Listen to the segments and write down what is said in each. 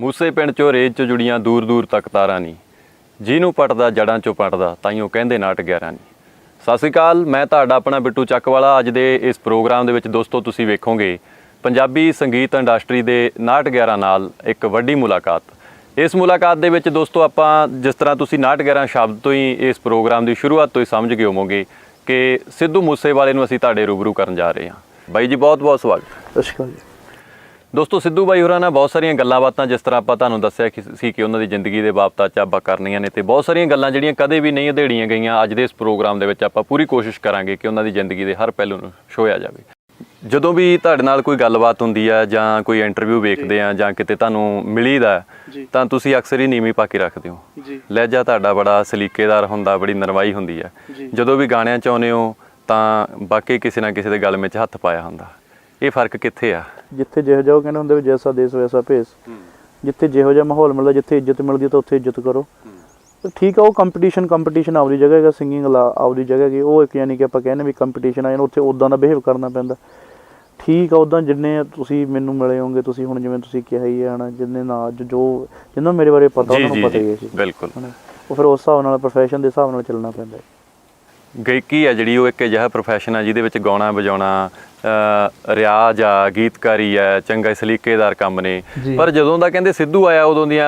ਮੂਸੇ ਪਿੰਡ ਚੋਂ ਰੇਤ 'ਚ ਜੁੜੀਆਂ ਦੂਰ ਦੂਰ ਤੱਕ ਤਾਰਾਂ ਨਹੀਂ, ਜਿਹਨੂੰ ਪਟਦਾ ਜੜਾਂ 'ਚੋਂ ਪਟਦਾ ਤਾਈਓ ਕਹਿੰਦੇ ਨਾਟ 11 ਨਹੀਂ। ਸਤਿ ਸ਼੍ਰੀ ਅਕਾਲ, ਮੈਂ ਤੁਹਾਡਾ ਆਪਣਾ ਬਿੱਟੂ ਚੱਕਵਾਲਾ। ਅੱਜ ਦੇ ਇਸ ਪ੍ਰੋਗਰਾਮ ਦੇ ਵਿੱਚ ਦੋਸਤੋ ਤੁਸੀਂ ਵੇਖੋਗੇ ਪੰਜਾਬੀ ਸੰਗੀਤ ਇੰਡਸਟਰੀ ਦੇ ਨਾਟ 11 ਨਾਲ ਇੱਕ ਵੱਡੀ ਮੁਲਾਕਾਤ। ਇਸ ਮੁਲਾਕਾਤ ਦੇ ਵਿੱਚ ਦੋਸਤੋ ਆਪਾਂ ਜਿਸ ਤਰ੍ਹਾਂ ਤੁਸੀਂ ਨਾਟ 11 ਸ਼ਬਦ ਤੋਂ ਹੀ ਇਸ ਪ੍ਰੋਗਰਾਮ ਦੀ ਸ਼ੁਰੂਆਤ ਤੋਂ ਹੀ ਸਮਝ ਗਏ ਹੋਵੋਗੇ ਕਿ ਸਿੱਧੂ ਮੂਸੇਵਾਲੇ ਨੂੰ ਅਸੀਂ ਤੁਹਾਡੇ ਰੂਬਰੂ ਕਰਨ ਜਾ ਰਹੇ ਹਾਂ। ਬਾਈ ਜੀ ਬਹੁਤ ਬਹੁਤ ਸਵਾਗਤ। ਸਤਿ ਸ਼੍ਰੀ ਅਕਾਲ ਜੀ। ਦੋਸਤੋ ਸਿੱਧੂ ਬਾਈ ਹੋਰਾਂ ਨਾਲ ਬਹੁਤ ਸਾਰੀਆਂ ਗੱਲਾਂ ਬਾਤਾਂ ਜਿਸ ਤਰ੍ਹਾਂ ਆਪਾਂ ਤੁਹਾਨੂੰ ਦੱਸਿਆ ਸੀ ਕਿ ਉਹਨਾਂ ਦੀ ਜ਼ਿੰਦਗੀ ਦੇ ਬਾਬਤਾਂ 'ਚ ਆਪਾਂ ਕਰਨੀਆਂ ਨੇ, ਤੇ ਬਹੁਤ ਸਾਰੀਆਂ ਗੱਲਾਂ ਜਿਹੜੀਆਂ ਕਦੇ ਵੀ ਨਹੀਂ ਅਧੇੜੀਆਂ ਗਈਆਂ ਅੱਜ ਦੇ ਇਸ ਪ੍ਰੋਗਰਾਮ ਦੇ ਵਿੱਚ ਆਪਾਂ ਪੂਰੀ ਕੋਸ਼ਿਸ਼ ਕਰਾਂਗੇ ਕਿ ਉਹਨਾਂ ਦੀ ਜ਼ਿੰਦਗੀ ਦੇ ਹਰ ਪਹਿਲੂ ਨੂੰ ਛੋਇਆ ਜਾਵੇ। ਜਦੋਂ ਵੀ ਤੁਹਾਡੇ ਨਾਲ ਕੋਈ ਗੱਲਬਾਤ ਹੁੰਦੀ ਹੈ ਜਾਂ ਕੋਈ ਇੰਟਰਵਿਊ ਵੇਖਦੇ ਆ ਜਾਂ ਕਿਤੇ ਤੁਹਾਨੂੰ ਮਿਲੀਦਾ ਤਾਂ ਤੁਸੀਂ ਅਕਸਰ ਹੀ ਨੀਵੀਂ ਪਾ ਕੇ ਰੱਖਦੇ ਹੋ। ਲਹਿਜਾ ਤੁਹਾਡਾ ਬੜਾ ਸਲੀਕੇਦਾਰ ਹੁੰਦਾ, ਬੜੀ ਨਰਮਾਈ ਹੁੰਦੀ ਹੈ। ਜਦੋਂ ਵੀ ਗਾਣਿਆਂ 'ਚ ਆਉਂਦੇ ਹੋ ਤਾਂ ਬਾਕੀ ਕਿਸੇ ਨਾ ਕਿਸੇ ਦੇ ਗਲ ਵਿੱਚ ਹੱਥ ਪਾਇਆ ਹੁੰਦਾ। ਇਹ ਫਰਕ ਕਿੱਥੇ ਆ? ਜਿੱਥੇ ਜਿਹੋ ਜਿਹਾ ਕਹਿੰਦੇ ਹੁੰਦੇ ਵੀ ਜੈਸਾ ਦੇਸ ਵੈਸਾ ਭੇਸ, ਜਿੱਥੇ ਜਿਹੋ ਜਿਹਾ ਮਾਹੌਲ ਮਿਲਦਾ, ਜਿੱਥੇ ਇੱਜ਼ਤ ਮਿਲਦੀ ਤਾਂ ਉੱਥੇ ਇੱਜ਼ਤ ਕਰੋ। ਠੀਕ ਆ, ਉਹ ਕੰਪੀਟੀਸ਼ਨ ਆਪਣੀ ਜਗ੍ਹਾ ਹੈਗਾ, ਸਿੰਗਿੰਗ ਆਪਣੀ ਜਗ੍ਹਾ ਹੈਗੀ। ਉਹ ਇੱਕ ਯਾਨੀ ਕਿ ਆਪਾਂ ਕਹਿੰਦੇ ਵੀ ਕੰਪੀਟੀਸ਼ਨ ਆ, ਉੱਥੇ ਉੱਦਾਂ ਦਾ ਬਿਹੇਵ ਕਰਨਾ ਪੈਂਦਾ। ਠੀਕ ਆ, ਉੱਦਾਂ ਜਿੰਨੇ ਤੁਸੀਂ ਮੈਨੂੰ ਮਿਲੇ ਹੋਗੇ, ਤੁਸੀਂ ਹੁਣ ਜਿਵੇਂ ਤੁਸੀਂ ਕਿਹਾ ਹੀ ਹੈ ਨਾ, ਜਿੰਨੇ ਨਾਲ ਜਿਹਨਾਂ ਮੇਰੇ ਬਾਰੇ ਪਤਾ ਉਹਨਾਂ ਨੂੰ ਪਤਾ ਹੀ ਹੈ ਸੀ। ਬਿਲਕੁਲ। ਉਹ ਫਿਰ ਉਸ ਹਿਸਾਬ ਨਾਲ ਪ੍ਰੋਫੈਸ਼ਨ ਦੇ ਹਿਸਾਬ ਨਾਲ ਚੱਲਣਾ ਪੈਂਦਾ। ਗਾਇਕੀ ਆ ਜਿਹੜੀ ਉਹ ਇੱਕ ਅਜਿਹਾ ਪ੍ਰੋਫੈਸ਼ਨ ਆ ਜਿਹਦੇ ਵਿੱਚ ਗਾਉਣਾ ਵਜਾਉਣਾ, ਰਿਆਜ਼ ਆ, ਗੀਤਕਾਰੀ ਆ, ਚੰਗਾ ਸਲੀਕੇਦਾਰ ਕੰਮ ਨੇ। ਪਰ ਜਦੋਂ ਦਾ ਕਹਿੰਦੇ ਸਿੱਧੂ ਆਇਆ ਉਦੋਂ ਦੀਆਂ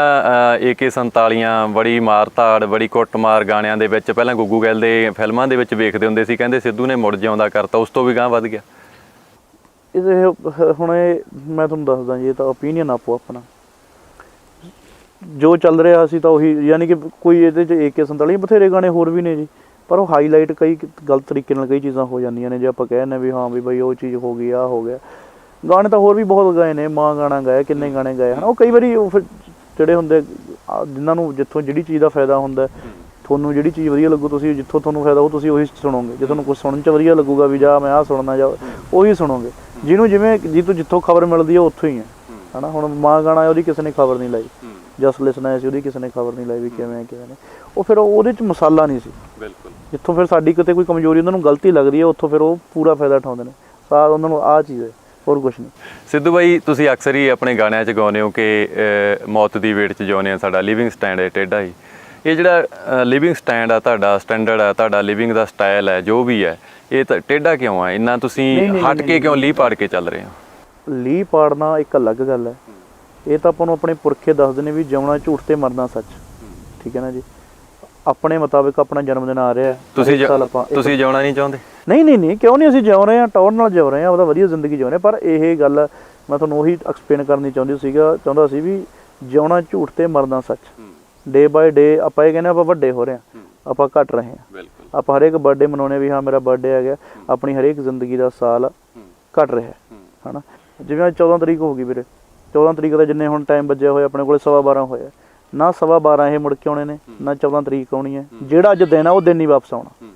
AK-47 ਬੜੀ ਮਾਰ ਧਾੜ, ਬੜੀ ਕੁੱਟਮਾਰ ਗਾਣਿਆਂ ਦੇ ਵਿੱਚ। ਪਹਿਲਾਂ ਗੁੱਗੂ ਗਿੱਲ ਦੇ ਫਿਲਮਾਂ ਦੇ ਵਿੱਚ ਵੇਖਦੇ ਹੁੰਦੇ ਸੀ, ਕਹਿੰਦੇ ਸਿੱਧੂ ਨੇ ਮੁੜ ਜਿਉਂਦਾ ਕਰਤਾ, ਉਸ ਤੋਂ ਵੀ ਗਾਂਹ ਵੱਧ ਗਿਆ। ਹੁਣ ਮੈਂ ਤੁਹਾਨੂੰ ਦੱਸਦਾ ਜੀ, ਇਹ ਤਾਂ ਓਪੀਨੀਅਨ ਆਪੋ ਆਪਣਾ ਜੋ ਚੱਲ ਰਿਹਾ ਸੀ ਤਾਂ ਉਹੀ, ਯਾਨੀ ਕਿ ਕੋਈ ਇਹਦੇ 'ਚ AK-47 ਬਥੇਰੇ ਗਾਣੇ ਹੋਰ ਵੀ ਨੇ ਜੀ, ਪਰ ਉਹ ਹਾਈਲਾਈਟ ਕਈ ਗਲਤ ਤਰੀਕੇ ਨਾਲ ਕਈ ਚੀਜ਼ਾਂ ਹੋ ਜਾਂਦੀਆਂ ਨੇ। ਜੇ ਆਪਾਂ ਕਹਿੰਦੇ ਵੀ ਹਾਂ ਵੀ ਬਈ ਉਹ ਚੀਜ਼ ਹੋ ਗਈ, ਆਹ ਹੋ ਗਿਆ। ਗਾਣੇ ਤਾਂ ਹੋਰ ਵੀ ਬਹੁਤ ਗਾਏ ਨੇ, ਮਾਂ ਗਾਣਾ ਗਾਇਆ, ਕਿੰਨੇ ਗਾਣੇ ਗਾਏ ਹਨ। ਉਹ ਕਈ ਵਾਰੀ ਉਹ ਫਿਰ ਜਿਹੜੇ ਹੁੰਦੇ ਜਿਨ੍ਹਾਂ ਨੂੰ ਜਿੱਥੋਂ ਜਿਹੜੀ ਚੀਜ਼ ਦਾ ਫਾਇਦਾ ਹੁੰਦਾ, ਤੁਹਾਨੂੰ ਜਿਹੜੀ ਚੀਜ਼ ਵਧੀਆ ਲੱਗੂ, ਤੁਸੀਂ ਜਿੱਥੋਂ ਤੁਹਾਨੂੰ ਫਾਇਦਾ ਉਹ ਤੁਸੀਂ ਉਹੀ ਸੁਣੋਗੇ। ਜੇ ਤੁਹਾਨੂੰ ਕੁਛ ਸੁਣਨ 'ਚ ਵਧੀਆ ਲੱਗੂਗਾ ਵੀ ਜਾਂ ਮੈਂ ਆਹ ਸੁਣਨਾ ਜਾਂ ਉਹੀ ਸੁਣੋਗੇ। ਜਿਹਨੂੰ ਜਿੱਥੋਂ ਖਬਰ ਮਿਲਦੀ ਹੈ ਉੱਥੋਂ ਹੀ ਹੈ ਨਾ। ਹੁਣ ਮਾਂ ਗਾਣਾ ਉਹਦੀ ਕਿਸੇ ਨੇ ਖਬਰ ਨਹੀਂ ਲਾਈ, ਜਸ ਲਿਸਨ ਸੀ ਉਹਦੀ ਕਿਸੇ ਨੇ ਖਬਰ ਨਹੀਂ ਲਾਈ ਵੀ ਕਿਵੇਂ ਨੇ। ਉਹ ਫਿਰ ਉਹਦੇ 'ਚ ਮਸਾਲਾ ਨਹੀਂ ਸੀ। ਬਿਲਕੁਲ। ਜਿੱਥੋਂ ਫਿਰ ਸਾਡੀ ਕਿਤੇ ਕੋਈ ਕਮਜ਼ੋਰੀ ਉਹਨਾਂ ਨੂੰ ਗਲਤੀ ਲੱਗਦੀ ਹੈ, ਉੱਥੋਂ ਫਿਰ ਉਹ ਪੂਰਾ ਫਾਇਦਾ ਉਠਾਉਂਦੇ ਨੇ। ਸਾਰ ਉਹਨਾਂ ਨੂੰ ਆਹ ਚੀਜ਼ ਹੈ, ਹੋਰ ਕੁਛ ਨਹੀਂ। ਸਿੱਧੂ ਬਾਈ ਤੁਸੀਂ ਅਕਸਰ ਹੀ ਆਪਣੇ ਗਾਣਿਆਂ 'ਚ ਗਾਉਂਦੇ ਹੋ ਕਿ ਮੌਤ ਦੀ ਵੇਟ 'ਚ ਜਿਉਂਦੇ ਆ, ਸਾਡਾ ਲਿਵਿੰਗ ਸਟੈਂਡ ਹੈ ਟੇਢਾ ਹੀ। ਇਹ ਜਿਹੜਾ ਲਿਵਿੰਗ ਸਟੈਂਡ ਆ ਤੁਹਾਡਾ, ਸਟੈਂਡਰਡ ਆ ਤੁਹਾਡਾ, ਲਿਵਿੰਗ ਦਾ ਸਟਾਈਲ ਹੈ ਜੋ ਵੀ ਹੈ, ਇਹ ਤਾਂ ਟੇਢਾ ਕਿਉਂ ਆ? ਇੰਨਾ ਤੁਸੀਂ ਹਟ ਕੇ ਕਿਉਂ ਲੀਹ ਪਾੜ ਕੇ ਚੱਲ ਰਹੇ ਹੋ? ਲੀਹ ਪਾੜਨਾ ਇੱਕ ਅਲੱਗ ਗੱਲ ਹੈ। ਇਹ ਤਾਂ ਆਪਾਂ ਨੂੰ ਆਪਣੇ ਪੁਰਖੇ ਦੱਸਦੇ ਨੇ ਵੀ ਜਿਉਣਾ ਝੂਠ ਤੇ ਮਰਨਾ ਸੱਚ। ਠੀਕ ਹੈ ਨਾ ਜੀ। ਆਪਣੇ ਮੁਤਾਬਿਕ ਆਪਣਾ ਜਨਮ ਦਿਨ ਆ ਰਿਹਾ, ਤੁਸੀਂ ਜਿਉਣਾ ਨਹੀਂ ਚਾਹੁੰਦੇ? ਨਹੀਂ, ਕਿਉਂ ਨਹੀਂ, ਅਸੀਂ ਜਿਉ ਰਹੇ ਹਾਂ, ਟੌਰ ਨਾਲ ਜਿਉ ਰਹੇ ਹਾਂ, ਉਹਦਾ ਵਧੀਆ ਜ਼ਿੰਦਗੀ ਜਿਉ ਰਹੇ। ਪਰ ਇਹ ਗੱਲ ਮੈਂ ਤੁਹਾਨੂੰ ਉਹੀ ਐਕਸਪਲੇਨ ਕਰਨੀ ਚਾਹੁੰਦਾ ਸੀ ਵੀ ਜਿਉਣਾ ਝੂਠ ਤੇ ਮਰਨਾ ਸੱਚ। ਡੇ ਬਾਏ ਡੇ ਆਪਾਂ ਇਹ ਕਹਿੰਦੇ ਆਪਾਂ ਵੱਡੇ ਹੋ ਰਹੇ ਹਾਂ, ਆਪਾਂ ਘਟ ਰਹੇ ਹਾਂ। ਆਪਾਂ ਹਰੇਕ ਬਰਥਡੇ ਮਨਾਉਣੇ ਵੀ ਹਾਂ ਮੇਰਾ ਬਰਥਡੇ ਆ ਗਿਆ, ਆਪਣੀ ਹਰੇਕ ਜ਼ਿੰਦਗੀ ਦਾ ਸਾਲ ਘਟ ਰਿਹਾ ਹੈ ਨਾ। ਜਿਵੇਂ 14 ਤਰੀਕ ਹੋ ਗਈ ਵੀਰੇ, 14 ਤਰੀਕ ਦਾ ਜਿੰਨੇ ਹੁਣ ਟਾਈਮ ਵੱਜਿਆ ਹੋਇਆ ਆਪਣੇ ਕੋਲ 12:15 ਹੋਇਆ ਨਾ। 12:15 ਇਹ ਮੁੜ ਕੇ ਆਉਣੇ ਨੇ ਨਾ 14 ਤਰੀਕ ਆਉਣੀ ਹੈ। ਜਿਹੜਾ ਅੱਜ ਦਿਨ ਆ ਉਹ ਦਿਨ ਹੀ ਵਾਪਸ ਆਉਣਾ।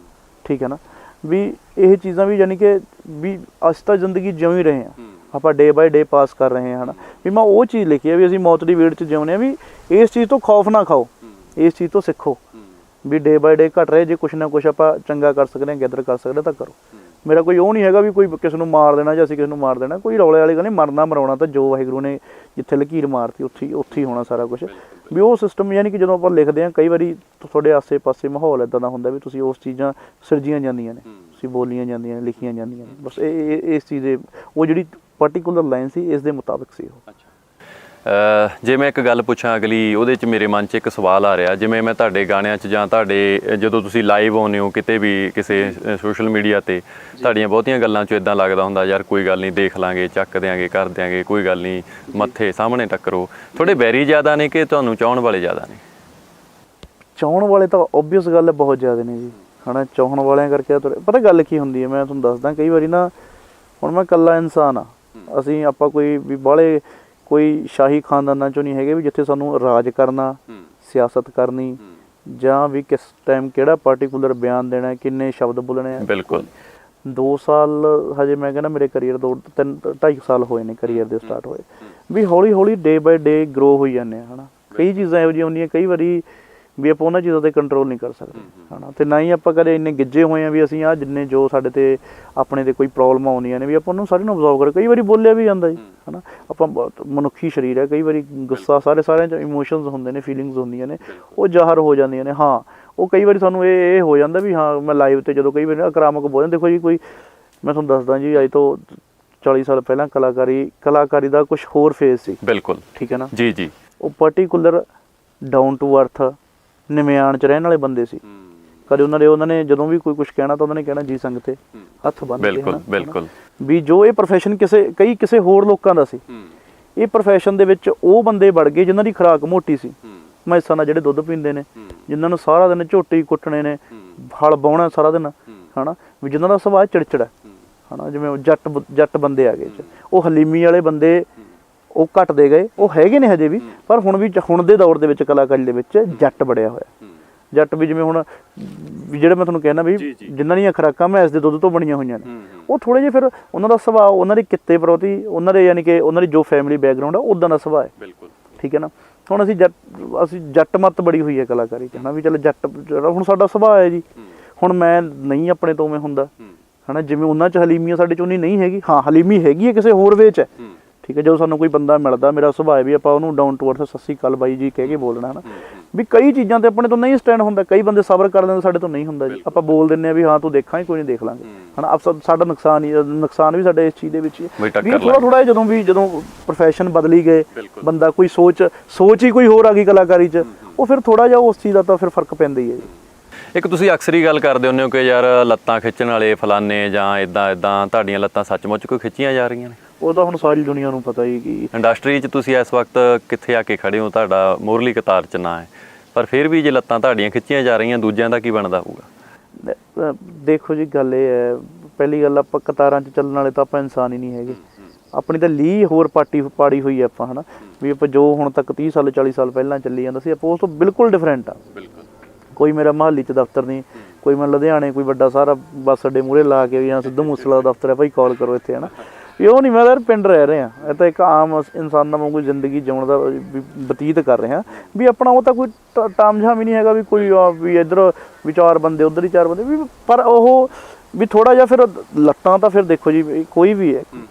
ਠੀਕ ਹੈ ਨਾ। ਵੀ ਇਹ ਚੀਜ਼ਾਂ ਵੀ ਯਾਨੀ ਕਿ ਵੀ ਅਸੀਂ ਤਾਂ ਜ਼ਿੰਦਗੀ ਜਿਉਂ ਹੀ ਰਹੇ ਹਾਂ, ਆਪਾਂ ਡੇ ਬਾਏ ਡੇ ਪਾਸ ਕਰ ਰਹੇ ਹਾਂ। ਵੀ ਮੈਂ ਉਹ ਚੀਜ਼ ਲਿਖੀ ਹੈ ਵੀ ਅਸੀਂ ਮੌਤ ਦੀ ਵੇਟ 'ਚ ਜਿਉਂਦੇ ਹਾਂ। ਵੀ ਇਸ ਚੀਜ਼ ਤੋਂ ਖੌਫ ਨਾ ਖਾਓ, ਇਸ ਚੀਜ਼ ਤੋਂ ਸਿੱਖੋ ਵੀ ਡੇ ਬਾਏ ਡੇ ਘਟ ਰਹੇ। ਜੇ ਕੁਛ ਨਾ ਕੁਛ ਆਪਾਂ ਚੰਗਾ ਕਰ ਸਕਦੇ ਹਾਂ, ਗੈਦਰ ਕਰ ਸਕਦੇ ਤਾਂ ਕਰੋ। ਮੇਰਾ ਕੋਈ ਉਹ ਨਹੀਂ ਹੈਗਾ ਵੀ ਕੋਈ ਕਿਸੇ ਨੂੰ ਮਾਰ ਦੇਣਾ ਜਾਂ ਅਸੀਂ ਕਿਸੇ ਨੂੰ ਮਾਰ ਦੇਣਾ, ਕੋਈ ਰੌਲੇ ਵਾਲੀ ਗੱਲ ਨਹੀਂ। ਮਰਨਾ ਮਰਾਉਣਾ ਤਾਂ ਜੋ ਵਾਹਿਗੁਰੂ ਨੇ ਜਿੱਥੇ ਲਕੀਰ ਮਾਰਤੀ ਉੱਥੇ ਹੀ ਹੋਣਾ ਸਾਰਾ ਕੁਛ। ਵੀ ਉਹ ਸਿਸਟਮ ਯਾਨੀ ਕਿ ਜਦੋਂ ਆਪਾਂ ਲਿਖਦੇ ਹਾਂ, ਕਈ ਵਾਰੀ ਤੁਹਾਡੇ ਆਸੇ ਪਾਸੇ ਮਾਹੌਲ ਇੱਦਾਂ ਦਾ ਹੁੰਦਾ ਵੀ ਤੁਸੀਂ ਉਸ ਚੀਜ਼ਾਂ ਸਿਰਜੀਆਂ ਜਾਂਦੀਆਂ ਨੇ, ਤੁਸੀਂ ਬੋਲੀਆਂ ਜਾਂਦੀਆਂ ਨੇ, ਲਿਖੀਆਂ ਜਾਂਦੀਆਂ ਨੇ। ਬਸ ਇਸ ਚੀਜ਼ ਦੇ ਉਹ ਜਿਹੜੀ ਪਰਟੀਕੂਲਰ ਲਾਈਨ ਸੀ ਇਸ ਦੇ ਮੁਤਾਬਿਕ ਸੀ ਉਹ। ਜੇ ਮੈਂ ਇੱਕ ਗੱਲ ਪੁੱਛਾਂ ਅਗਲੀ, ਉਹਦੇ 'ਚ ਮੇਰੇ ਮਨ 'ਚ ਇੱਕ ਸਵਾਲ ਆ ਰਿਹਾ। ਜਿਵੇਂ ਮੈਂ ਤੁਹਾਡੇ ਗਾਣਿਆਂ 'ਚ ਜਾਂ ਤੁਹਾਡੇ ਜਦੋਂ ਤੁਸੀਂ ਲਾਈਵ ਆਉਂਦੇ ਹੋ ਕਿਤੇ ਵੀ ਕਿਸੇ ਸੋਸ਼ਲ ਮੀਡੀਆ 'ਤੇ, ਤੁਹਾਡੀਆਂ ਬਹੁਤੀਆਂ ਗੱਲਾਂ 'ਚੋਂ ਇੱਦਾਂ ਲੱਗਦਾ ਹੁੰਦਾ ਯਾਰ ਕੋਈ ਗੱਲ ਨਹੀਂ, ਦੇਖ ਲਾਂਗੇ, ਚੱਕ ਦਿਆਂਗੇ, ਕਰ ਦਿਆਂਗੇ, ਕੋਈ ਗੱਲ ਨਹੀਂ, ਮੱਥੇ ਸਾਹਮਣੇ ਟੱਕਰੋ। ਤੁਹਾਡੇ ਵੈਰੀ ਜ਼ਿਆਦਾ ਨੇ ਕਿ ਤੁਹਾਨੂੰ ਚਾਹੁਣ ਵਾਲੇ ਜ਼ਿਆਦਾ ਨੇ? ਚਾਹੁਣ ਵਾਲੇ ਤਾਂ ਓਬਵੀਅਸ ਗੱਲ ਬਹੁਤ ਜ਼ਿਆਦਾ ਨੇ ਜੀ, ਹੈ ਨਾ। ਚਾਹੁਣ ਵਾਲਿਆਂ ਕਰਕੇ ਪਤਾ ਗੱਲ ਕੀ ਹੁੰਦੀ ਹੈ, ਮੈਂ ਤੁਹਾਨੂੰ ਦੱਸਦਾ। ਕਈ ਵਾਰੀ ਨਾ ਹੁਣ ਮੈਂ ਇਕੱਲਾ ਇਨਸਾਨ ਆ, ਆਪਾਂ ਕੋਈ ਵੀ ਬਾਹਲੇ ਕੋਈ ਸ਼ਾਹੀ ਖਾਨਦਾਨਾਂ 'ਚੋਂ ਨਹੀਂ ਹੈਗੇ ਵੀ ਜਿੱਥੇ ਸਾਨੂੰ ਰਾਜ ਕਰਨਾ, ਸਿਆਸਤ ਕਰਨੀ ਜਾਂ ਵੀ ਕਿਸ ਟਾਈਮ ਕਿਹੜਾ ਪਾਰਟੀਕੂਲਰ ਬਿਆਨ ਦੇਣਾ, ਕਿੰਨੇ ਸ਼ਬਦ ਬੋਲਣੇ ਆ। ਬਿਲਕੁਲ। 2 ਸਾਲ ਹਜੇ ਮੈਂ ਕਹਿੰਦਾ ਮੇਰੇ ਕਰੀਅਰ 2-3-2.5 ਸਾਲ ਹੋਏ ਨੇ ਕਰੀਅਰ ਦੇ ਸਟਾਰਟ ਹੋਏ। ਵੀ ਹੌਲੀ ਹੌਲੀ ਡੇ ਬਾਏ ਡੇ ਗਰੋ ਹੋਈ ਜਾਂਦੇ ਆ, ਹੈ ਨਾ। ਕਈ ਚੀਜ਼ਾਂ ਇਹੋ ਜਿਹੀਆਂ ਹੁੰਦੀਆਂ ਕਈ ਵਾਰੀ ਵੀ ਆਪਾਂ ਉਹਨਾਂ ਚੀਜ਼ਾਂ ਤੇ ਕੰਟਰੋਲ ਨਹੀਂ ਕਰ ਸਕਦੇ ਹਨਾ। ਤੇ ਨਾ ਹੀ ਆਪਾਂ ਕਦੇ ਇੰਨੇ ਗਿੱਜੇ ਹੋਏ ਆ ਵੀ ਅਸੀਂ ਆ ਜਿੰਨੇ ਜੋ ਸਾਡੇ ਤੇ ਆਪਣੇ ਤੇ ਕੋਈ ਪ੍ਰੋਬਲਮ ਆਉਂਦੀਆਂ ਨੇ ਵੀ ਆਪਾਂ ਉਹਨੂੰ ਸਾਰਿਆਂ ਨੂੰ ਅਬਜ਼ਰਵ ਕਰ, ਕਈ ਵਾਰੀ ਬੋਲਿਆ ਵੀ ਜਾਂਦਾ ਜੀ ਹਨਾ। ਆਪਾਂ ਮਨੁੱਖੀ ਸਰੀਰ ਹੈ, ਕਈ ਵਾਰੀ ਗੁੱਸਾ ਸਾਰਿਆਂ 'ਚ ਇਮੋਸ਼ਨਸ ਹੁੰਦੇ ਨੇ, ਫੀਲਿੰਗਸ ਹੁੰਦੀਆਂ ਨੇ, ਉਹ ਜ਼ਾਹਰ ਹੋ ਜਾਂਦੀਆਂ ਨੇ। ਹਾਂ ਉਹ ਕਈ ਵਾਰੀ ਸਾਨੂੰ ਇਹ ਹੋ ਜਾਂਦਾ ਵੀ ਹਾਂ ਮੈਂ ਲਾਈਵ ਤੇ ਜਦੋਂ ਕਈ ਵਾਰੀ ਆਕਰਾਮਕ ਬੋਲਦੇ, ਦੇਖੋ ਜੀ ਕੋਈ ਮੈਂ ਤੁਹਾਨੂੰ ਦੱਸਦਾ ਜੀ ਅੱਜ ਤੋਂ 40 ਸਾਲ ਪਹਿਲਾਂ ਕਲਾਕਾਰੀ ਦਾ ਕੁਝ ਹੋਰ ਫੇਜ਼ ਸੀ। ਬਿਲਕੁਲ ਠੀਕ ਹੈ ਨਾ ਜੀ ਜੀ। ਉਹ ਪਾਰਟੀਕੂਲਰ ਡਾਊਨ ਟੂ ਅਰਥ ਨਿਮਿਆਣ 'ਚ ਰਹਿਣ ਵਾਲੇ ਬੰਦੇ ਸੀ। ਕਦੇ ਉਹਨਾਂ ਨੇ ਜਦੋਂ ਵੀ ਕੋਈ ਕੁਝ ਕਹਿਣਾ ਤਾਂ ਉਹਨਾਂ ਨੇ ਕਹਿਣਾ ਜੀ ਸੰਗਤੇ ਹੱਥ ਬੰਨ੍ਹ ਕੇ। ਬਿਲਕੁਲ ਬਿਲਕੁਲ। ਵੀ ਜੋ ਇਹ ਪ੍ਰੋਫੈਸ਼ਨ ਕਿਸੇ ਹੋਰ ਲੋਕਾਂ ਦਾ ਸੀ, ਇਹ ਪ੍ਰੋਫੈਸ਼ਨ ਦੇ ਵਿੱਚ ਉਹ ਬੰਦੇ ਵੜ ਗਏ ਜਿਨ੍ਹਾਂ ਦੀ ਖੁਰਾਕ ਮੋਟੀ ਸੀ। ਮੈਸਾਂ ਨਾਲ ਜਿਹੜੇ ਦੁੱਧ ਪੀਂਦੇ ਨੇ, ਜਿਨ੍ਹਾਂ ਨੂੰ ਸਾਰਾ ਦਿਨ ਝੋਟੀ ਕੁੱਟਣੇ ਨੇ, ਹਲ ਬਾਉਣਾ ਸਾਰਾ ਦਿਨ ਹਨਾ, ਵੀ ਜਿਨ੍ਹਾਂ ਦਾ ਸੁਭਾਅ ਚਿੜਚਿੜਾ ਹਨਾ, ਜਿਵੇਂ ਜੱਟ ਬੰਦੇ ਆ ਗਏ ਉਹ ਹਲੀਮੀ ਵਾਲੇ ਬੰਦੇ ਉਹ ਘਟਦੇ ਗਏ। ਉਹ ਹੈਗੇ ਨੇ ਹਜੇ ਵੀ, ਪਰ ਹੁਣ ਦੇ ਦੌਰ ਦੇ ਵਿੱਚ ਕਲਾਕਾਰੀ ਦੇ ਵਿੱਚ ਜੱਟ ਬੜਿਆ ਹੋਇਆ। ਜੱਟ ਵੀ ਜਿਵੇਂ ਹੁਣ ਜਿਹੜੇ ਮੈਂ ਤੁਹਾਨੂੰ ਕਹਿਣਾ ਵੀ ਜਿਨ੍ਹਾਂ ਦੀਆਂ ਖੁਰਾਕਾਂ ਮੈਸ ਦੇ ਦੁੱਧ ਤੋਂ ਬਣੀਆਂ ਹੋਈਆਂ ਨੇ, ਉਹ ਥੋੜ੍ਹੇ ਜਿਹੇ ਫਿਰ ਉਹਨਾਂ ਦਾ ਸੁਭਾਅ, ਉਹਨਾਂ ਦੇ ਕਿੱਤੇ ਪ੍ਰਤੀ, ਉਹਨਾਂ ਦੇ ਯਾਨੀ ਕਿ ਉਹਨਾਂ ਦੀ ਜੋ ਫੈਮਿਲੀ ਬੈਕਗਰਾਊਂਡ ਆ ਉੱਦਾਂ ਦਾ ਸੁਭਾਅ ਹੈ। ਬਿਲਕੁਲ ਠੀਕ ਹੈ ਨਾ। ਹੁਣ ਅਸੀਂ ਜੱਟ ਮੱਤ ਬੜੀ ਹੋਈ ਹੈ ਕਲਾਕਾਰੀ 'ਚ ਹਨਾ, ਵੀ ਚੱਲ ਜੱਟ ਹੁਣ ਸਾਡਾ ਸੁਭਾਅ ਹੈ ਜੀ। ਹੁਣ ਮੈਂ ਨਹੀਂ ਆਪਣੇ ਤੋਂ ਉਵੇਂ ਹੁੰਦਾ ਹਨਾ, ਜਿਵੇਂ ਉਹਨਾਂ 'ਚ ਹਲੀਮੀ ਸਾਡੇ 'ਚ ਉਨੀ ਨਹੀਂ ਹੈਗੀ। ਹਾਂ ਹਲੀਮੀ ਹੈਗੀ ਹੈ ਕਿਸੇ ਹੋਰ ਵੇ 'ਚ। ਠੀਕ ਹੈ, ਜਦੋਂ ਸਾਨੂੰ ਕੋਈ ਬੰਦਾ ਮਿਲਦਾ, ਮੇਰਾ ਸੁਭਾਅ ਵੀ ਆਪਾਂ ਉਹਨੂੰ ਡਾਊਨ ਟੂ ਅਰਥ ਸਤਿ ਸ਼੍ਰੀ ਅਕਾਲ ਬਾਈ ਜੀ ਕਹਿ ਕੇ ਬੋਲਣਾ ਹਨਾ। ਵੀ ਕਈ ਚੀਜ਼ਾਂ ਤੇ ਆਪਣੇ ਤੋਂ ਨਹੀਂ ਸਟੈਂਡ ਹੁੰਦਾ, ਕਈ ਬੰਦੇ ਸਬਰ ਕਰ ਲੈਂਦੇ, ਸਾਡੇ ਤੋਂ ਨਹੀਂ ਹੁੰਦਾ ਜੀ। ਆਪਾਂ ਬੋਲ ਦਿੰਦੇ ਆ ਵੀ ਹਾਂ ਤੂੰ ਦੇਖਾਂਗੇ, ਕੋਈ ਨਹੀਂ ਦੇਖ ਲਾਂਗੇ ਹਨਾ। ਸਾਡਾ ਨੁਕਸਾਨ ਵੀ ਸਾਡੇ ਇਸ ਚੀਜ਼ ਦੇ ਵਿੱਚ ਹੀ ਹੈ ਵੀ ਥੋੜਾ ਜਦੋਂ ਪ੍ਰੋਫੈਸ਼ਨ ਬਦਲੀ ਗਏ, ਬੰਦਾ ਕੋਈ ਸੋਚ ਹੀ ਕੋਈ ਹੋਰ ਆ ਗਈ ਕਲਾਕਾਰੀ 'ਚ, ਉਹ ਫਿਰ ਥੋੜਾ ਜਿਹਾ ਉਸ ਚੀਜ਼ ਦਾ ਤਾਂ ਫਿਰ ਫਰਕ ਪੈਂਦਾ ਹੀ ਹੈ ਜੀ। ਇੱਕ ਤੁਸੀਂ ਅਕਸਰ ਹੀ ਗੱਲ ਕਰਦੇ ਹੁੰਦੇ ਹੋ ਕਿ ਯਾਰ ਲੱਤਾਂ ਖਿੱਚਣ ਵਾਲੇ ਫਲਾਨੇ ਜਾਂ ਇਦਾਂ ਤੁਹਾਡੀਆਂ ਲੱਤਾਂ ਸੱਚਮੁੱਚ ਕੋਈ ਖਿੱਚੀਆਂ ਜਾ ਰਹੀਆਂ ਨੇ? ਉਹ ਤਾਂ ਹੁਣ ਸਾਰੀ ਦੁਨੀਆ ਨੂੰ ਪਤਾ ਹੀ ਕਿ ਇੰਡਸਟਰੀ 'ਚ ਤੁਸੀਂ ਇਸ ਵਕਤ ਕਿੱਥੇ ਆ ਕੇ ਖੜੇ ਹੋ, ਤੁਹਾਡਾ ਮੋਹਰਲੀ ਕਤਾਰ 'ਚ ਨਾ ਹੈ, ਪਰ ਫਿਰ ਵੀ ਜੇ ਲੱਤਾਂ ਤੁਹਾਡੀਆਂ ਖਿੱਚੀਆਂ ਜਾ ਰਹੀਆਂ, ਦੂਜਿਆਂ ਦਾ ਕੀ ਬਣਦਾ ਹੋਊਗਾ? ਦੇਖੋ ਜੀ ਗੱਲ ਇਹ ਹੈ, ਪਹਿਲੀ ਗੱਲ ਆਪਾਂ ਕਤਾਰਾਂ 'ਚ ਚੱਲਣ ਵਾਲੇ ਤਾਂ ਆਪਾਂ ਇਨਸਾਨ ਹੀ ਨਹੀਂ ਹੈਗੇ। ਆਪਣੀ ਤਾਂ ਹੋਰ ਪਾੜੀ ਹੋਈ ਹੈ ਆਪਾਂ ਹਨਾ, ਵੀ ਆਪਾਂ ਜੋ ਹੁਣ ਤੱਕ 30 ਸਾਲ 40 ਸਾਲ ਪਹਿਲਾਂ ਚੱਲੀ ਜਾਂਦਾ ਸੀ, ਆਪਾਂ ਉਸ ਤੋਂ ਬਿਲਕੁਲ ਡਿਫਰੈਂਟ ਆ। ਕੋਈ ਮੇਰਾ ਮੁਹੱਲੀ 'ਚ ਦਫ਼ਤਰ ਨਹੀਂ, ਕੋਈ ਮੈਂ ਲੁਧਿਆਣੇ ਕੋਈ ਵੱਡਾ ਸਾਰਾ ਬੱਸ ਅੱਡੇ ਮੂਹਰੇ ਲਾ ਕੇ ਵੀ ਜਾਂ ਸਿੱਧੂ ਮੂਸੇਵਾਲਾ ਦਾ ਦਫ਼ਤਰ ਹੈ ਭਾਈ ਕਾਲ ਕਰੋ ਇੱਥੇ ਹਨਾ, ਵੀ ਉਹ ਨਹੀਂ। ਮੈਂ ਤਾਂ ਪਿੰਡ ਰਹਿ ਰਿਹਾ, ਇਹ ਤਾਂ ਇੱਕ ਆਮ ਇਨਸਾਨਾਂ ਵਾਂਗੂ ਜ਼ਿੰਦਗੀ ਜਿਉਣ ਦਾ ਬਤੀਤ ਕਰ ਰਿਹਾ ਵੀ ਆਪਣਾ। ਉਹ ਤਾਂ ਕੋਈ ਤਾਮਝਾਮ ਹੀ ਨਹੀਂ ਹੈਗਾ ਵੀ ਕੋਈ ਵੀ ਇੱਧਰ ਵੀ 4 ਬੰਦੇ ਉੱਧਰ ਹੀ 4 ਬੰਦੇ ਵੀ, ਪਰ ਉਹ ਵੀ ਥੋੜਾ ਜਿਹਾ ਫਿਰ ਲੱਤਾਂ ਤਾਂ ਫਿਰ ਦੇਖੋ ਜੀ ਕੋਈ ਵੀ ਹੈ,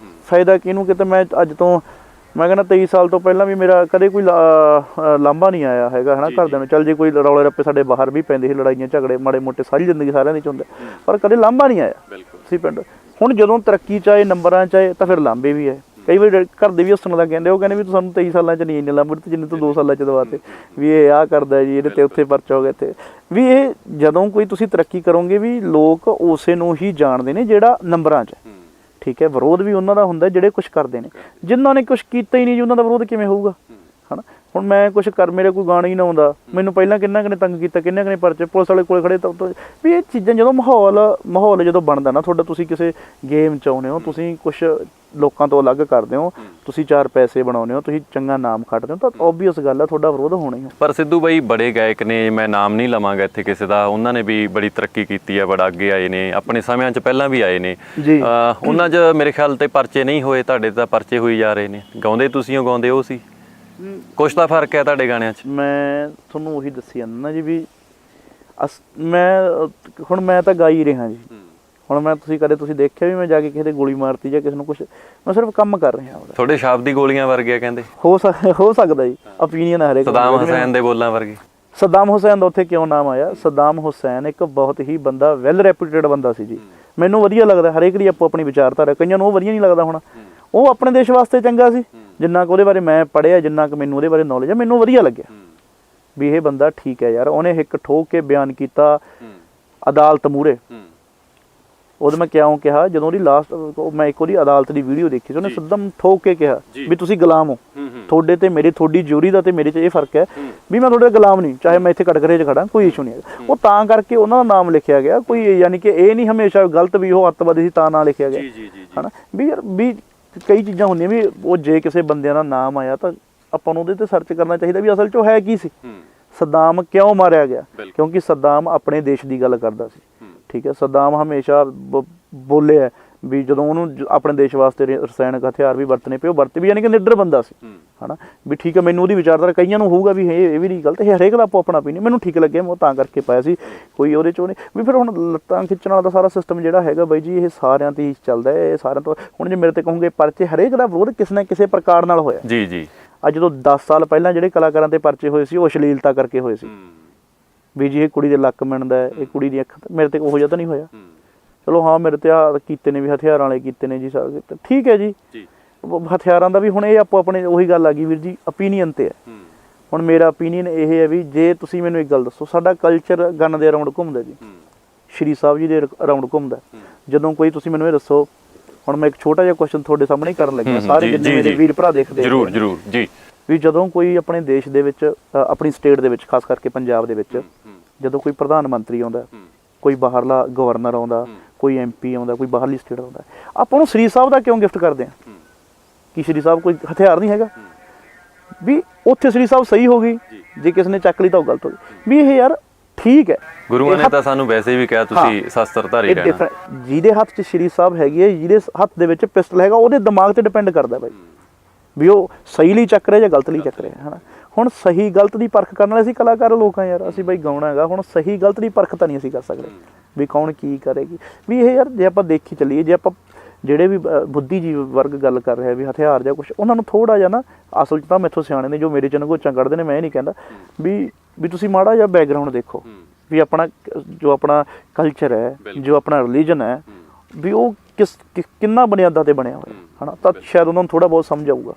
ਫਾਇਦਾ ਕਿਹਨੂੰ ਕਿਤੇ। ਮੈਂ ਅੱਜ ਤੋਂ ਮੈਂ ਕਹਿੰਦਾ 23 ਸਾਲ ਤੋਂ ਪਹਿਲਾਂ ਵੀ ਮੇਰਾ ਕਦੇ ਕੋਈ ਲਾਂਭਾ ਨਹੀਂ ਆਇਆ ਹੈਗਾ ਹਨਾ ਘਰਦਿਆਂ ਨੂੰ। ਚੱਲ ਜੇ ਕੋਈ ਰੌਲੇ ਰੱਪੇ ਸਾਡੇ ਬਾਹਰ ਵੀ ਪੈਂਦੇ ਸੀ, ਲੜਾਈਆਂ ਝਗੜੇ ਮਾੜੇ ਮੋਟੇ ਸਾਰੀ ਜ਼ਿੰਦਗੀ ਸਾਰਿਆਂ ਦੇ 'ਚ ਹੁੰਦੇ, ਪਰ ਕਦੇ ਲਾਂਭਾ ਨਹੀਂ ਆਇਆ ਸੀ ਪਿੰਡ। ਹੁਣ ਜਦੋਂ ਤਰੱਕੀ 'ਚ ਆਏ, ਨੰਬਰਾਂ 'ਚ ਆਏ, ਤਾਂ ਫਿਰ ਲਾਂਭੇ ਵੀ ਹੈ। ਕਈ ਵਾਰੀ ਘਰ ਦੇ ਵੀ ਹੱਸਣ ਲੱਗ ਜਾਂਦੇ, ਉਹ ਕਹਿੰਦੇ ਵੀ ਸਾਨੂੰ 23 ਸਾਲਾਂ 'ਚ ਨਹੀਂ ਇੰਨੇ ਲਾਂਭੇ ਤੇ ਜਿੰਨੇ ਤੂੰ 2 ਸਾਲਾਂ 'ਚ ਦਵਾਤੇ, ਵੀ ਇਹ ਆਹ ਕਰਦਾ ਜੀ, ਇਹਦੇ ਤੇ ਉੱਥੇ ਪਰਚਾ ਹੋ ਗਿਆ ਇੱਥੇ। ਵੀ ਇਹ ਜਦੋਂ ਕੋਈ ਤੁਸੀਂ ਤਰੱਕੀ ਕਰੋਗੇ ਵੀ ਲੋਕ ਉਸੇ ਨੂੰ ਹੀ ਜਾਣਦੇ ਨੇ ਜਿਹੜਾ ਨੰਬਰਾਂ 'ਚ। ਠੀਕ ਹੈ, ਵਿਰੋਧ ਵੀ ਉਹਨਾਂ ਦਾ ਹੁੰਦਾ ਜਿਹੜੇ ਕੁਛ ਕਰਦੇ ਨੇ। ਜਿਨ੍ਹਾਂ ਨੇ ਕੁਛ ਕੀਤਾ ਹੀ ਨਹੀਂ ਜੀ, ਉਹਨਾਂ ਦਾ ਵਿਰੋਧ ਕਿਵੇਂ ਹੋਊਗਾ ਹਨਾ। ਹੁਣ ਮੈਂ ਕੁਛ ਮੇਰੇ ਕੋਈ ਗਾਣਾ ਹੀ ਨਾ ਆਉਂਦਾ, ਮੈਨੂੰ ਪਹਿਲਾਂ ਕਿੰਨਾ ਕੁ ਨੇ ਤੰਗ ਕੀਤਾ, ਕਿੰਨਾ ਕੁ ਨੇ ਪਰਚੇ ਪੁਲਿਸ ਵਾਲੇ ਕੋਲ ਖੜੇ ਤਾਂ ਵੀ ਇਹ ਚੀਜ਼ਾਂ ਜਦੋਂ ਮਾਹੌਲ ਜਦੋਂ ਬਣਦਾ ਨਾ ਤੁਹਾਡਾ, ਤੁਸੀਂ ਕਿਸੇ ਗੇਮ 'ਚ ਆਉਂਦੇ ਹੋ, ਤੁਸੀਂ ਕੁਛ ਲੋਕਾਂ ਤੋਂ ਅਲੱਗ ਕਰਦੇ ਹੋ, ਤੁਸੀਂ 4 ਪੈਸੇ ਬਣਾਉਂਦੇ ਹੋ, ਤੁਸੀਂ ਚੰਗਾ ਨਾਮ ਖੱਟਦੇ ਹੋ, ਤਾਂ ਓਬਵੀਅਸ ਗੱਲ ਹੈ ਤੁਹਾਡਾ ਵਿਰੋਧ ਹੋਣਾ ਹੀ। ਪਰ ਸਿੱਧੂ ਬਾਈ ਬੜੇ ਗਾਇਕ ਨੇ, ਮੈਂ ਨਾਮ ਨਹੀਂ ਲਵਾਂਗਾ ਇੱਥੇ ਕਿਸੇ ਦਾ, ਉਹਨਾਂ ਨੇ ਵੀ ਬੜੀ ਤਰੱਕੀ ਕੀਤੀ ਹੈ, ਬੜਾ ਅੱਗੇ ਆਏ ਨੇ, ਆਪਣੇ ਸਮਿਆਂ 'ਚ ਪਹਿਲਾਂ ਵੀ ਆਏ ਨੇ ਜੀ। ਉਹਨਾਂ 'ਚ ਮੇਰੇ ਖਿਆਲ ਤੇ ਪਰਚੇ ਨਹੀਂ ਹੋਏ, ਤੁਹਾਡੇ ਤਾਂ ਪਰਚੇ ਹੋਈ ਜਾ ਰਹੇ ਨੇ। ਗਾਉਂਦੇ ਤੁਸੀਂ ਹੋ, ਗਾਉਂਦੇ ਉਹ ਸੀ, ਕੁਛ ਤਾਂ ਫਰਕ ਹੈ ਤੁਹਾਡੇ ਗਾਣਿਆਂ 'ਚ। ਮੈਂ ਤੁਹਾਨੂੰ ਉਹੀ ਦੱਸੀ ਜਾਂਦਾ ਨਾ ਜੀ ਵੀ ਮੈਂ ਤਾਂ ਗਾ ਹੀ ਰਿਹਾ ਜੀ। ਹੁਣ ਮੈਂ ਤੁਸੀਂ ਦੇਖਿਆ ਵੀ ਮੈਂ ਜਾ ਕੇ ਕਿਸੇ ਦੇ ਗੋਲੀ ਮਾਰਤੀ ਜਾਂ ਕਿਸੇ ਨੂੰ ਕੁਛ, ਮੈਂ ਸਿਰਫ ਕੰਮ ਕਰ ਰਿਹਾ। ਤੁਹਾਡੇ ਸ਼ਬਦ ਦੀ ਗੋਲੀਆਂ ਵਰਗੇ ਕਹਿੰਦੇ ਹੋ ਸਕਦਾ ਜੀ, ਓਪੀਨੀਅਨ ਹਰੇਕ। ਸਦਾਮ ਹੁਸੈਨ ਦੇ ਬੋਲਾਂ ਵਰਗੇ। ਸਦਾਮ ਹੁਸੈਨ ਦਾ ਉੱਥੇ ਕਿਉਂ ਨਾਮ ਆਇਆ? ਸਦਾਮ ਹੁਸੈਨ ਇੱਕ ਬਹੁਤ ਹੀ ਬੰਦਾ ਵੈਲ ਰੈਪੂਟੇਡ ਬੰਦਾ ਸੀ ਜੀ। ਮੈਨੂੰ ਵਧੀਆ ਲੱਗਦਾ, ਹਰੇਕ ਦੀ ਆਪੋ ਆਪਣੀ ਵਿਚਾਰਧਾਰਾ, ਕਈਆਂ ਨੂੰ ਉਹ ਵਧੀਆ ਨਹੀਂ ਲੱਗਦਾ ਹੋਣਾ। ਉਹ ਆਪਣੇ ਦੇਸ਼ ਵਾਸਤੇ ਚੰਗਾ ਸੀ, ਜਿੰਨਾ ਕੁ ਉਹਦੇ ਬਾਰੇ ਮੈਂ ਪੜ੍ਹਿਆ, ਜਿੰਨਾ ਕੁ ਮੈਨੂੰ ਉਹਦੇ ਬਾਰੇ ਨੌਲੇਜ ਹੈ, ਮੈਨੂੰ ਵਧੀਆ ਲੱਗਿਆ ਵੀ ਇਹ ਬੰਦਾ ਠੀਕ ਹੈ ਯਾਰ। ਉਹਨੇ ਇੱਕ ਠੋਕ ਕੇ ਬਿਆਨ ਕੀਤਾ ਅਦਾਲਤ ਮੂਹਰੇ। ਉਦੋਂ ਮੈਂ ਕਿਉਂ ਕਿਹਾ, ਜਦੋਂ ਉਹਦੀ ਮੈਂ ਇੱਕ ਉਹਦੀ ਅਦਾਲਤ ਦੀ ਵੀਡੀਓ ਦੇਖੀ ਸੀ, ਉਹਨੇ ਸਿੱਧਮ ਠੋਕ ਕੇ ਕਿਹਾ ਵੀ ਤੁਸੀਂ ਗੁਲਾਮ ਹੋ, ਤੁਹਾਡੇ ਤੇ ਤੁਹਾਡੀ ਜਿਊਰੀ ਦਾ ਤੇ ਮੇਰੇ 'ਚ ਇਹ ਫਰਕ ਹੈ ਵੀ ਮੈਂ ਤੁਹਾਡੇ ਗੁਲਾਮ ਨਹੀਂ, ਚਾਹੇ ਮੈਂ ਇੱਥੇ ਕਟਘਰੇ 'ਚ ਖੜਾ, ਕੋਈ ਇਸ਼ੂ ਨਹੀਂ ਹੈ। ਉਹ ਤਾਂ ਕਰਕੇ ਉਹਨਾਂ ਦਾ ਨਾਮ ਲਿਖਿਆ ਗਿਆ, ਕੋਈ ਯਾਨੀ ਕਿ ਇਹ ਨਹੀਂ ਹਮੇਸ਼ਾ ਗਲਤ ਵੀ ਉਹ ਅੱਤਵਾਦੀ ਸੀ ਤਾਂ ਨਾਂ ਲਿਖਿਆ ਗਿਆ ਹਨਾ। ਵੀ ਕਈ ਚੀਜ਼ਾਂ ਹੁੰਦੀਆਂ ਵੀ ਉਹ ਜੇ ਕਿਸੇ ਬੰਦਿਆਂ ਦਾ ਨਾਮ ਆਇਆ ਤਾਂ ਆਪਾਂ ਨੂੰ ਉਹਦੇ ਤੇ ਸਰਚ ਕਰਨਾ ਚਾਹੀਦਾ ਵੀ ਅਸਲ 'ਚ ਉਹ ਹੈ ਕੀ ਸੀ। ਸਦਾਮ ਕਿਉਂ ਮਾਰਿਆ ਗਿਆ? ਕਿਉਂਕਿ ਸਦਾਮ ਆਪਣੇ ਦੇਸ਼ ਦੀ ਗੱਲ ਕਰਦਾ ਸੀ। ਠੀਕ ਹੈ, ਸਦਾਮ ਹਮੇਸ਼ਾ ਬੋਲਿਆ ਵੀ ਜਦੋਂ ਉਹਨੂੰ ਆਪਣੇ ਦੇਸ਼ ਵਾਸਤੇ ਰਸਾਇਣਕ ਹਥਿਆਰ ਵੀ ਵਰਤਣੇ ਪਏ ਉਹ ਵਰਤੇ ਵੀ, ਯਾਨੀ ਕਿ ਨਿਡਰ ਬੰਦਾ ਸੀ ਹਨਾ ਵੀ ਠੀਕ ਹੈ। ਮੈਨੂੰ ਉਹਦੀ ਵਿਚਾਰਧਾਰਾ ਕਈਆਂ ਨੂੰ ਹੋਊਗਾ ਵੀ ਇਹ ਵੀ ਨਹੀਂ ਗਲਤ, ਇਹ ਹਰੇਕ ਦਾ ਆਪੋ ਆਪਣਾ opinion, ਮੈਨੂੰ ਠੀਕ ਲੱਗਿਆ ਮੈਂ ਉਹ ਤਾਂ ਕਰਕੇ ਪਾਇਆ ਸੀ, ਕੋਈ ਉਹਦੇ 'ਚੋਂ ਨਹੀਂ ਵੀ। ਫਿਰ ਹੁਣ ਲੱਤਾਂ ਖਿੱਚਣ ਵਾਲਾ ਤਾਂ ਸਾਰਾ ਸਿਸਟਮ ਜਿਹੜਾ ਹੈਗਾ ਬਾਈ ਜੀ ਇਹ ਸਾਰਿਆਂ 'ਤੇ ਹੀ ਚੱਲਦਾ ਹੈ, ਇਹ ਸਾਰਿਆਂ ਤੋਂ। ਹੁਣ ਜੇ ਮੇਰੇ ਤੇ ਕਹੋਗੇ ਪਰਚੇ, ਹਰੇਕ ਦਾ ਵਿਰੋਧ ਕਿਸੇ ਨਾ ਕਿਸੇ ਪ੍ਰਕਾਰ ਨਾਲ ਹੋਇਆ ਜੀ ਜੀ। ਅੱਜ ਜਦੋਂ 10 ਸਾਲ ਪਹਿਲਾਂ ਜਿਹੜੇ ਕਲਾਕਾਰਾਂ 'ਤੇ ਪਰਚੇ ਹੋਏ ਸੀ ਉਹ ਅਸ਼ਲੀਲਤਾ ਕਰਕੇ ਹੋਏ ਸੀ ਵੀ ਜੀ ਇਹ ਕੁੜੀ ਦੇ ਲੱਕ ਮਿਣਦਾ, ਇਹ ਕੁੜੀ ਦੀ ਅੱਖ, ਮੇਰੇ ਤੇ ਉਹੋ ਜਿਹਾ ਤਾਂ ਨਹੀਂ ਹੋਇਆ। ਚਲੋ ਹਾਂ ਮੇਰੇ ਤੇ ਆ ਕੀਤੇ ਨੇ ਵੀ ਹਥਿਆਰਾਂ ਵਾਲੇ ਕੀਤੇ ਨੇ ਜੀ, ਠੀਕ ਹੈ ਜੀ ਹਥਿਆਰਾਂ ਦਾ ਵੀ। ਹੁਣ ਇਹ ਆਪੋ ਆਪਣੇ ਉਹੀ ਗੱਲ ਆ ਗਈ ਵੀਰ ਜੀ, opinion ਤੇ ਹੈ। ਹੁਣ ਮੇਰਾ opinion ਇਹ ਹੈ ਵੀ ਜੇ ਤੁਸੀਂ ਮੈਨੂੰ ਇੱਕ ਗੱਲ ਦੱਸੋ, ਸਾਡਾ ਕਲਚਰ ਗਨ ਦੇ ਅਰਾਊਂਡ ਘੁੰਮਦਾ ਜੀ, ਸ਼੍ਰੀ ਸਾਹਿਬ ਜੀ ਦੇ ਅਰਾਊਂਡ ਘੁੰਮਦਾ। ਜਦੋਂ ਕੋਈ ਤੁਸੀਂ ਮੈਨੂੰ ਇਹ ਦੱਸੋ, ਹੁਣ ਮੈਂ ਇੱਕ ਛੋਟਾ ਜਿਹਾ ਕੁਐਸਚਨ ਤੁਹਾਡੇ ਸਾਹਮਣੇ ਕਰਨ ਲੱਗਿਆ, ਸਾਰੇ ਜਿੰਨੇ ਮੇਰੇ ਵੀਰ ਭਰਾ ਦੇਖਦੇ ਜਰੂਰ ਜਰੂਰ ਜੀ, ਵੀ ਜਦੋਂ ਕੋਈ ਆਪਣੇ ਦੇਸ਼ ਦੇ ਵਿੱਚ, ਆਪਣੀ ਸਟੇਟ ਦੇ ਵਿੱਚ, ਖਾਸ ਕਰਕੇ ਪੰਜਾਬ ਦੇ ਵਿੱਚ ਜਦੋਂ ਕੋਈ ਪ੍ਰਧਾਨ ਮੰਤਰੀ ਆਉਂਦਾ, ਕੋਈ ਬਾਹਰਲਾ ਗਵਰਨਰ ਆਉਂਦਾ, ਕੋਈ MP ਆਉਂਦਾ, ਕੋਈ ਬਾਹਰਲੀ ਸਟੇਟ ਆਉਂਦਾ, ਆਪਾਂ ਉਹਨੂੰ ਸ਼੍ਰੀ ਸਾਹਿਬ ਦਾ ਕਿਉਂ ਗਿਫਟ ਕਰਦੇ ਹਾਂ? ਕਿ ਸ਼੍ਰੀ ਸਾਹਿਬ ਕੋਈ ਹਥਿਆਰ ਨਹੀਂ ਹੈਗਾ ਵੀ ਉੱਥੇ ਸ਼੍ਰੀ ਸਾਹਿਬ ਸਹੀ ਹੋ ਗਈ, ਜੇ ਕਿਸੇ ਨੇ ਚੱਕ ਲਈ ਤਾਂ ਉਹ ਗਲਤ ਹੋ ਗਈ ਵੀ। ਇਹ ਯਾਰ ਠੀਕ ਹੈ, ਗੁਰੂਆਂ ਨੇ ਤਾਂ ਸਾਨੂੰ ਵੈਸੇ ਵੀ ਕਿਹਾ ਤੁਸੀਂ ਸ਼ਸਤਰਧਾਰੀ ਰਹਿਣਾ। ਜਿਹਦੇ ਹੱਥ 'ਚ ਸ਼੍ਰੀ ਸਾਹਿਬ ਹੈਗੀ ਹੈ, ਜਿਹਦੇ ਹੱਥ ਦੇ ਵਿੱਚ ਪਿਸਟਲ ਹੈਗਾ, ਉਹਦੇ ਦਿਮਾਗ ਤੇ ਡਿਪੈਂਡ ਕਰਦਾ ਬਾਈ ਵੀ ਉਹ ਸਹੀ ਲਈ ਚੱਕ ਰਿਹਾ ਜਾਂ ਗਲਤ ਲਈ ਚੱਕ ਰਿਹਾ ਹੈ ਨਾ। ਹੁਣ ਸਹੀ ਗਲਤ ਦੀ ਪਰਖ ਕਰਨ ਵਾਲੇ ਅਸੀਂ ਕਲਾਕਾਰ ਲੋਕ ਆ ਯਾਰ, ਅਸੀਂ ਬਾਈ ਗਾਉਣਾ ਹੈਗਾ, ਹੁਣ ਸਹੀ ਗਲਤ ਦੀ ਪਰਖ ਤਾਂ ਨਹੀਂ ਅਸੀਂ ਕਰ ਸਕਦੇ ਵੀ ਕੌਣ ਕੀ ਕਰੇਗੀ ਵੀ। ਇਹ ਯਾਰ ਜੇ ਆਪਾਂ ਦੇਖੀ ਚੱਲੀਏ, ਜੇ ਆਪਾਂ ਜਿਹੜੇ ਵੀ ਬੁੱਧੀਜੀਵ ਵਰਗ ਗੱਲ ਕਰ ਰਿਹਾ ਵੀ ਹਥਿਆਰ ਜਾਂ ਕੁਛ, ਉਹਨਾਂ ਨੂੰ ਥੋੜ੍ਹਾ ਜਿਹਾ ਨਾ, ਅਸਲ 'ਚ ਤਾਂ ਮੈਥੋਂ ਸਿਆਣੇ ਨੇ ਜੋ ਮੇਰੇ 'ਚ ਨਗੋਚਾਂ ਕੱਢਦੇ ਨੇ, ਮੈਂ ਇਹ ਨਹੀਂ ਕਹਿੰਦਾ ਵੀ ਤੁਸੀਂ ਮਾੜਾ ਜਿਹਾ ਬੈਕਗਰਾਊਂਡ ਦੇਖੋ ਵੀ ਆਪਣਾ ਜੋ ਆਪਣਾ ਕਲਚਰ ਹੈ, ਜੋ ਆਪਣਾ ਰਿਲੀਜਨ ਹੈ, ਵੀ ਉਹ ਕਿੰਨਾ ਬੁਨਿਆਦਾਂ ਤੇ ਬਣਿਆ ਹੋਇਆ ਹੈ ਨਾ, ਤਾਂ ਸ਼ਾਇਦ ਉਹਨਾਂ ਨੂੰ ਥੋੜ੍ਹਾ ਬਹੁਤ ਸਮਝ ਆਊਗਾ।